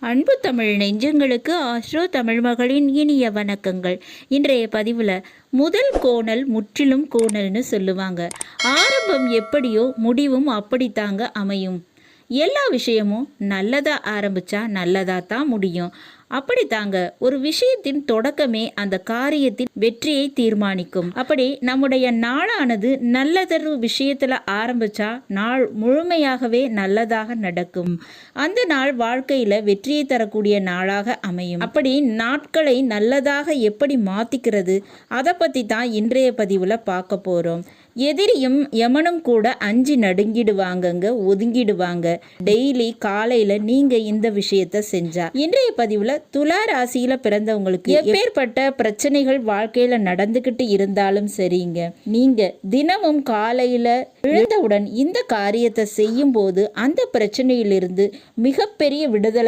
அன்பு தமிழ் நெஞ்சங்களுக்கு ஆஸ்ட்ரோ தமிழ் மகளின் இனிய வணக்கங்கள். இன்றைய பதிவில் முதல் கோணல் முற்றிலும் கோணல்னு சொல்லுவாங்க. ஆரம்பம் எப்படியோ முடிவும் அப்படித்தாங்க அமையும். எல்லா விஷயமும் நல்லதாக ஆரம்பித்தா நல்லதாக தான் முடியும். அப்படித்தாங்க ஒரு விஷயத்தின் தொடக்கமே அந்த காரியத்தின் வெற்றியை தீர்மானிக்கும். அப்படி நம்முடைய நாளானது நல்லதொரு விஷயத்துல ஆரம்பிச்சா நாள் முழுமையாகவே நல்லதாக நடக்கும். அந்த நாள் வாழ்க்கையில வெற்றியை தரக்கூடிய நாளாக அமையும். அப்படி நாட்களை நல்லதாக எப்படி மாத்திக்கிறது அதை பத்தி தான் இன்றைய பதிவுல பார்க்க போறோம். எதிரியும் யமனும் கூட அஞ்சு நடுங்கிடுவாங்கங்க, ஒதுங்கிடுவாங்க. டெய்லி காலையில நீங்க இந்த விஷயத்த செஞ்சா. இன்றைய பதிவுல துலா ராசியில பிறந்தவங்களுக்கு எப்பேற்பட்ட பிரச்சனைகள் வாழ்க்கையில நடந்துகிட்டு இருந்தாலும் சரிங்க, நீங்க தினமும் காலையில எழுந்தவுடன் இந்த காரியத்தை செய்யும் போது அந்த பிரச்சனையிலிருந்து மிகப்பெரிய விடுதலை